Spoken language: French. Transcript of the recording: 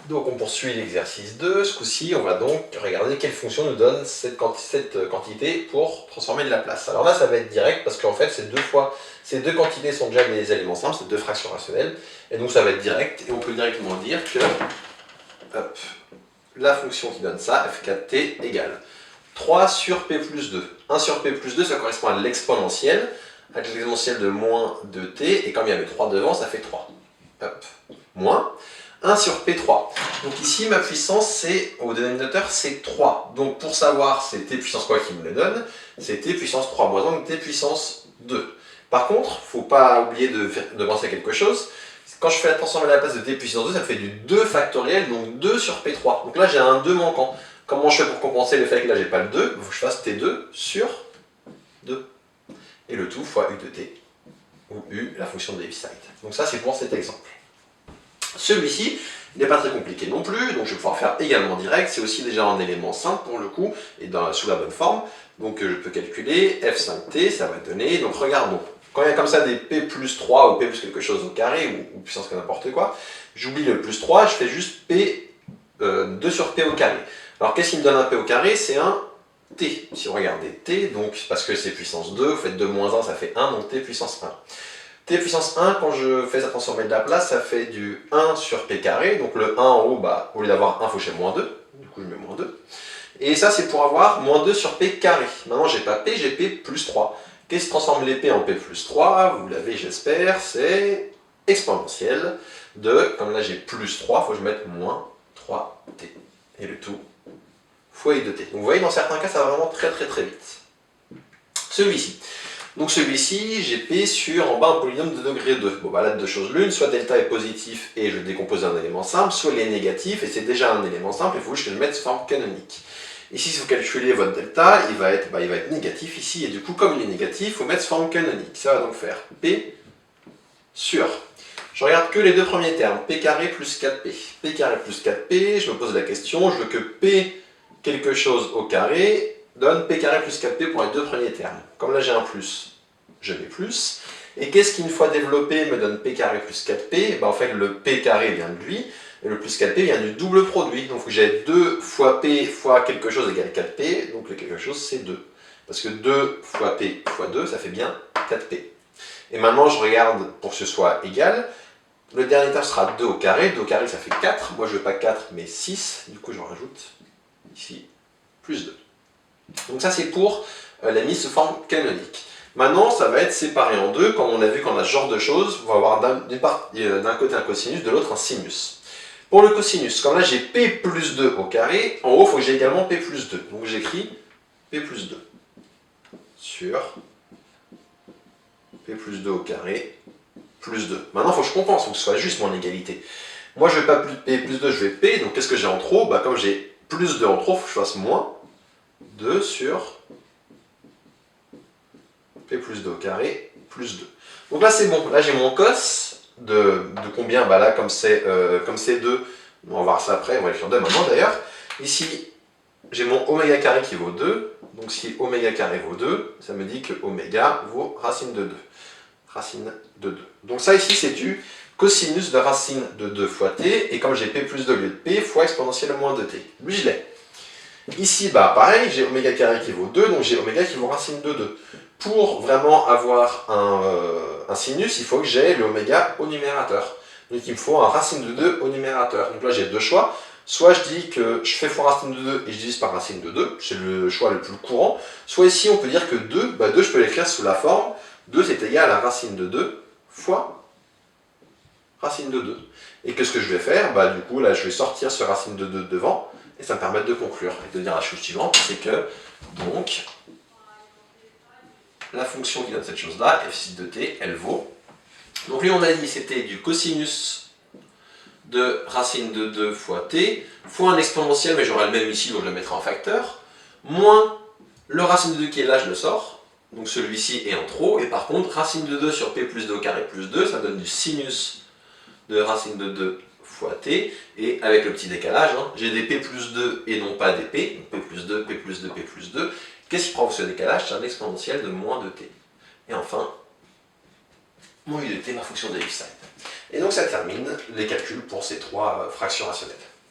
Donc on poursuit l'exercice 2, ce coup-ci on va donc regarder quelle fonction nous donne cette quantité pour transformer de la place. Alors là ça va être direct parce qu'en fait ces deux quantités sont déjà des éléments simples, c'est deux fractions rationnelles, et donc ça va être direct, et on peut directement dire que hop, la fonction qui donne ça, f4t égale 3 sur p plus 2. 1 sur p plus 2 ça correspond à l'exponentielle, avec l'exponentielle de moins 2t, et comme il y avait 3 devant, ça fait 3. Hop, moins 1 sur P3. Donc ici, ma puissance, au dénominateur, c'est 3. Donc pour savoir c'est t puissance quoi qui me le donne, c'est t puissance 3 moins 1, donc t puissance 2. Par contre, il ne faut pas oublier de penser à quelque chose. Quand je fais la transformation à la place de t puissance 2, ça me fait du 2 factoriel, donc 2 sur P3. Donc là, j'ai un 2 manquant. Comment je fais pour compenser le fait que là, j'ai pas le 2? Il faut que je fasse T2 sur 2. Et le tout fois U de t, ou U, la fonction de Heaviside. Donc ça, c'est pour cet exemple. Celui-ci, il n'est pas très compliqué non plus, donc je vais pouvoir faire également direct. C'est aussi déjà un élément simple pour le coup, et sous la bonne forme. Donc je peux calculer F5t, ça va donner, donc regardons. Quand il y a comme ça des P plus 3 ou P plus quelque chose au carré, ou puissance que n'importe quoi, j'oublie le plus 3, je fais juste P 2 sur P au carré. Alors qu'est-ce qui me donne un P au carré? C'est un T. Si vous regardez T, donc parce que c'est puissance 2, vous faites 2 moins 1, ça fait 1, donc T puissance 1. T puissance 1, quand je fais ça transformer de la place, ça fait du 1 sur P carré. Donc le 1 en haut, bah, au lieu d'avoir 1, il faut que j'ai moins 2. Du coup, je mets moins 2. Et ça, c'est pour avoir moins 2 sur P carré. Maintenant, j'ai pas P, j'ai P plus 3. Qu'est-ce qui transforme les P en P plus 3? Vous l'avez, j'espère, c'est exponentielle de, comme là j'ai plus 3, il faut que je mette moins 3T. Et le tout fois I de T. Donc vous voyez, dans certains cas, ça va vraiment très vite. Celui-ci. Donc celui-ci, j'ai P sur, en bas, un polynôme de degré 2. Bon, bah là, deux choses l'une, soit delta est positif et je décompose un élément simple, soit il est négatif et c'est déjà un élément simple, il faut juste que je le mette sous forme canonique. Ici, si vous calculez votre delta, il va être négatif ici, et du coup, comme il est négatif, il faut mettre sous forme canonique. Ça va donc faire P sur, je regarde que les deux premiers termes, P carré plus 4P. P carré plus 4P, je me pose la question, je veux que P quelque chose au carré donne P carré plus 4P pour les deux premiers termes. Comme là j'ai un plus, je mets plus. Et qu'est-ce qui, une fois développé, me donne P carré plus 4P? Ben, en fait, le P carré vient de lui, et le plus 4P vient du double produit. Donc j'ai 2 fois P fois quelque chose égale 4P, donc le quelque chose c'est 2. Parce que 2 fois P fois 2, ça fait bien 4P. Et maintenant, je regarde pour que ce soit égal. Le dernier terme sera 2 au carré. 2 au carré, ça fait 4. Moi, je veux pas 4, mais 6. Du coup, je rajoute ici plus 2. Donc ça, c'est pour la mise sous forme canonique. Maintenant, ça va être séparé en deux. Comme on a vu qu'on a ce genre de choses, on va avoir d'un côté un cosinus, de l'autre un sinus. Pour le cosinus, comme là j'ai P plus 2 au carré, en haut, il faut que j'ai également P plus 2. Donc j'écris P plus 2 sur P plus 2 au carré plus 2. Maintenant, il faut que je compense, il faut que ce soit juste mon égalité. Moi, je ne veux pas P plus 2, je vais P, donc qu'est-ce que j'ai en trop? Bah, comme j'ai plus 2 en trop, il faut que je fasse moins 2 sur P plus 2 au carré plus 2. Donc là, c'est bon. Là, j'ai mon cos de combien? Bah là, comme c'est 2, on va voir ça après, on va écrire 2 maintenant d'ailleurs. Ici, j'ai mon oméga carré qui vaut 2. Donc si oméga carré vaut 2, ça me dit que oméga vaut racine de 2. Racine de 2. Donc ça ici, c'est du cosinus de racine de 2 fois t. Et comme j'ai P plus 2 au lieu de P, fois exponentielle moins 2t. Lui, je l'ai. Ici, bah pareil, j'ai oméga carré qui vaut 2, donc j'ai oméga qui vaut racine de 2. Pour vraiment avoir un sinus, il faut que j'ai l'oméga au numérateur. Donc il me faut un racine de 2 au numérateur. Donc là, j'ai deux choix. Soit je dis que je fais fois racine de 2 et je divise par racine de 2, c'est le choix le plus courant. Soit ici, on peut dire que 2, bah 2, je peux l'écrire sous la forme 2, c'est égal à racine de 2 fois racine de 2. Et qu'est-ce que je vais faire? Bah du coup, là, je vais sortir ce racine de 2 devant, et ça me permet de conclure. Et de dire la chose suivante, c'est que, donc, la fonction qui donne cette chose-là, f6 de t, elle vaut. Donc lui, on a dit c'était du cosinus de racine de 2 fois t, fois un exponentiel, mais j'aurai le même ici, donc je le mettrai en facteur, moins le racine de 2 qui est là, je le sors, donc celui-ci est en trop, et par contre, racine de 2 sur p plus 2 au carré plus 2, ça donne du sinus de racine de 2 fois t, et avec le petit décalage, hein, j'ai des p plus 2 et non pas des p, donc p plus 2, p plus 2, p plus 2. Qu'est-ce qui provoque ce décalage? C'est un exponentiel de moins 2t. Et enfin, mon u de t, ma fonction de Heaviside. Et donc ça termine les calculs pour ces trois fractions rationnelles.